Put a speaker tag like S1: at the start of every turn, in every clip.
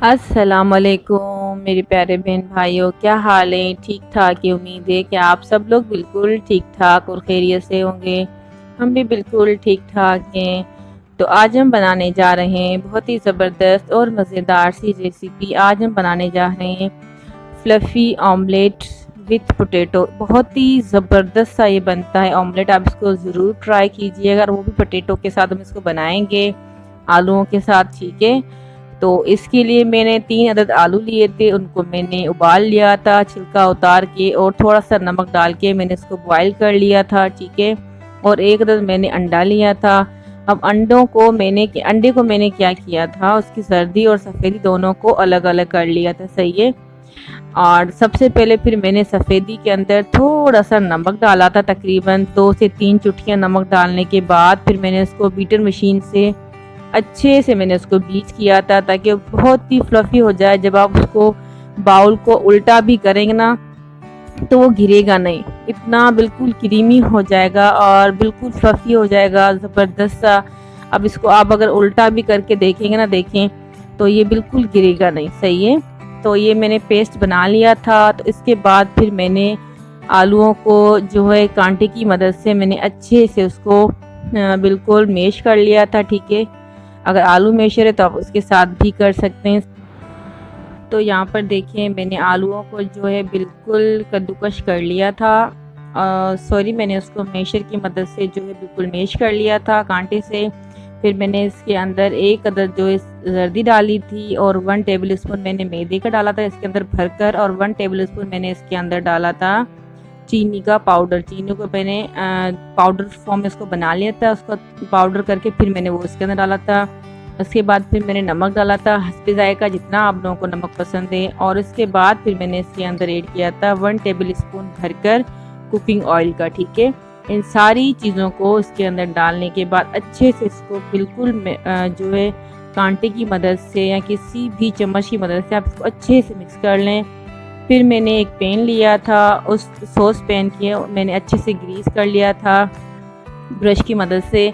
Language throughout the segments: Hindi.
S1: अस्सलामुअलैकुम मेरे प्यारे बहन भाइयों, क्या हाल है? ठीक ठाक है। उम्मीद है कि आप सब लोग बिल्कुल ठीक ठाक और खैरियत से होंगे। हम भी बिल्कुल ठीक ठाक हैं। तो आज हम बनाने जा रहे हैं बहुत ही ज़बरदस्त और मज़ेदार सी रेसिपी। आज हम बनाने जा रहे हैं फ्लफ़ी ऑमलेट विथ पोटैटो। बहुत ही ज़बरदस्त सा ये बनता है ऑमलेट। आप इसको ज़रूर ट्राई कीजिएगा, वो भी पोटैटो के साथ हम इसको बनाएंगे, आलूओं के साथ। ठीक है, तो इसके लिए मैंने 3 अदद आलू लिए थे। उनको मैंने उबाल लिया था छिलका उतार के, और थोड़ा सा नमक डाल के मैंने इसको बॉईल कर लिया था। ठीक है, और 1 अदद मैंने अंडा लिया था। अब अंडे को मैंने क्या किया था, उसकी सर्दी और सफ़ेदी दोनों को अलग अलग कर लिया था। सही है। और सबसे पहले फिर मैंने सफ़ेदी के अंदर थोड़ा सा नमक डाला था, तकरीबन 2 से 3 चुटकियाँ नमक डालने के बाद फिर मैंने इसको बीटर मशीन से अच्छे से मैंने उसको बीट किया था, ताकि बहुत ही फ्लफ़ी हो जाए। जब आप उसको बाउल को उल्टा भी करेंगे ना, तो वो गिरेगा नहीं, इतना बिल्कुल क्रीमी हो जाएगा और बिल्कुल फ्लफ़ी हो जाएगा, ज़बरदस्त सा। अब इसको आप अगर उल्टा भी करके देखेंगे ना, देखें तो ये बिल्कुल गिरेगा नहीं। सही है। तो ये मैंने पेस्ट बना लिया था। तो इसके बाद फिर मैंने आलूओं को जो है कांटे की मदद से मैंने अच्छे से उसको बिल्कुल मैश कर लिया था। ठीक है, अगर आलू मैशर है तो आप उसके साथ भी कर सकते हैं। तो यहाँ पर देखिए, मैंने आलूओं को जो है बिल्कुल कद्दूकश कर लिया था। सॉरी, मैंने उसको मैशर की मदद से जो है बिल्कुल मैश कर लिया था कांटे से। फिर मैंने इसके अंदर 1 अदद जो है जर्दी डाली थी, और 1 टेबल स्पून मैंने मैदे का डाला था इसके अंदर भरकर, और 1 टेबल स्पून मैंने इसके अंदर डाला था चीनी का पाउडर। चीनी को मैंने पाउडर फॉर्म में इसको बना लिया था, उसको पाउडर करके फिर मैंने वो इसके अंदर डाला था। उसके बाद फिर मैंने नमक डाला था हस्बे जायका, जितना आप लोगों को नमक पसंद है। और इसके बाद फिर मैंने इसके अंदर ऐड किया था 1 टेबल स्पून भरकर कुकिंग ऑयल का। ठीक है, इन सारी चीज़ों को इसके अंदर डालने के बाद अच्छे से इसको बिल्कुल जो है कांटे की मदद से या किसी भी चम्मच की मदद से आप इसको अच्छे से मिक्स कर लें। फिर मैंने एक पैन लिया था, उस सॉस पैन की मैंने अच्छे से ग्रीस कर लिया था ब्रश की मदद से।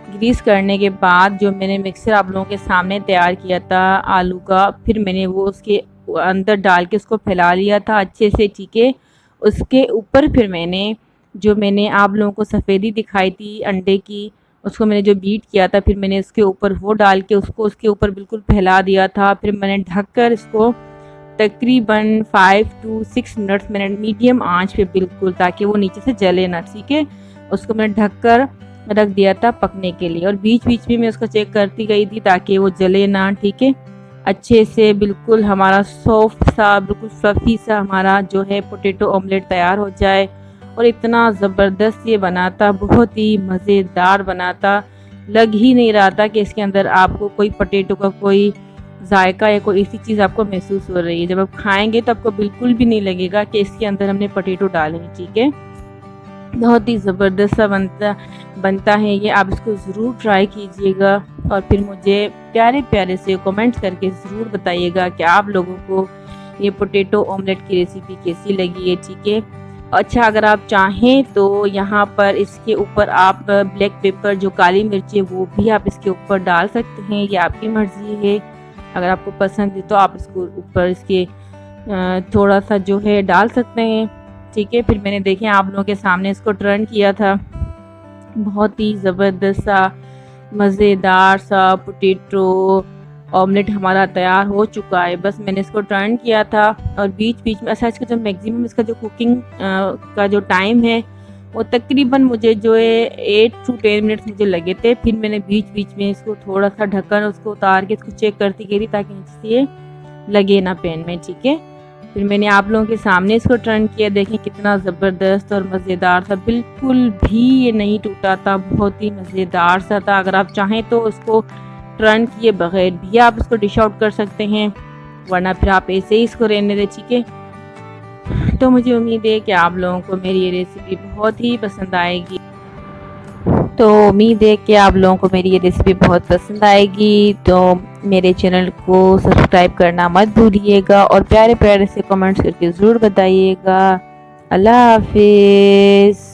S1: ग्रीस करने के बाद जो मैंने मिक्सर आप लोगों के सामने तैयार किया था आलू का, फिर मैंने वो उसके अंदर डाल के उसको फैला लिया था अच्छे से। ठीक है, उसके ऊपर फिर मैंने आप लोगों को सफ़ेदी दिखाई थी अंडे की, उसको मैंने जो बीट किया था, फिर मैंने उसके ऊपर वो डाल के उसको उसके ऊपर बिल्कुल फैला दिया था। फिर मैंने ढककर इसको तकरीबन 5 to 6 मिनट्स मैंने मीडियम आंच पे बिल्कुल, ताकि वो नीचे से जले ना। ठीक है, उसको मैंने ढककर रख दिया था पकने के लिए, और बीच बीच में मैं उसको चेक करती गई थी ताकि वो जले ना। ठीक है, अच्छे से बिल्कुल हमारा सॉफ्ट सा, बिल्कुल फ्लफ़ी सा हमारा जो है पोटैटो ऑमलेट तैयार हो जाए। और इतना ज़बरदस्त ये बना था, बहुत ही मज़ेदार बना था। लग ही नहीं रहा था कि इसके अंदर आपको कोई पोटैटो का कोई जायका या कोई ऐसी चीज़ आपको महसूस हो रही है। जब आप खाएंगे तो आपको बिल्कुल भी नहीं लगेगा कि इसके अंदर हमने पोटैटो डाले हैं। ठीक है, बहुत ही ज़बरदस्त सा बनता है ये। आप इसको ज़रूर ट्राई कीजिएगा, और फिर मुझे प्यारे प्यारे से कमेंट्स करके ज़रूर बताइएगा कि आप लोगों को ये पोटैटो ऑमलेट की रेसिपी कैसी लगी है। ठीक है, अच्छा, अगर आप चाहें तो यहाँ पर इसके ऊपर आप ब्लैक पेपर, जो काली मिर्ची है, वो भी आप इसके ऊपर डाल सकते हैं, ये आपकी मर्ज़ी है। अगर आपको पसंद है तो आप इसको ऊपर इसके थोड़ा सा जो है डाल सकते हैं। ठीक है, फिर मैंने देखें आप लोगों के सामने इसको टर्न किया था। बहुत ही ज़बरदस्त सा मज़ेदार सा पोटैटो ऑमलेट हमारा तैयार हो चुका है। बस मैंने इसको टर्न किया था, और बीच बीच में अच्छा, इसका जो मैक्सिमम इसका जो कुकिंग का जो टाइम है वो तकरीबन मुझे जो है 8 to 10 मिनट्स मुझे लगे थे। फिर मैंने बीच बीच में इसको थोड़ा सा ढक्कन उसको उतार के इसको चेक करती गई थी, ताकि नीचे से ये लगे ना पैन में। ठीक है, फिर मैंने आप लोगों के सामने इसको टर्न किया। देखें कितना ज़बरदस्त और मज़ेदार था, बिल्कुल भी ये नहीं टूटा था, बहुत ही मज़ेदार सा था। अगर आप चाहें तो उसको टर्न किए बगैर भी आप इसको डिश आउट कर सकते हैं, वरना फिर आप ऐसे ही इसको रहने दें। ठीक है, तो मुझे उम्मीद है कि आप लोगों को मेरी ये रेसिपी बहुत ही पसंद आएगी। तो उम्मीद है कि आप लोगों को मेरी ये रेसिपी बहुत पसंद आएगी। तो मेरे चैनल को सब्सक्राइब करना मत भूलिएगा, और प्यारे प्यारे से कमेंट्स करके ज़रूर बताइएगा। अल्लाह हाफिज़।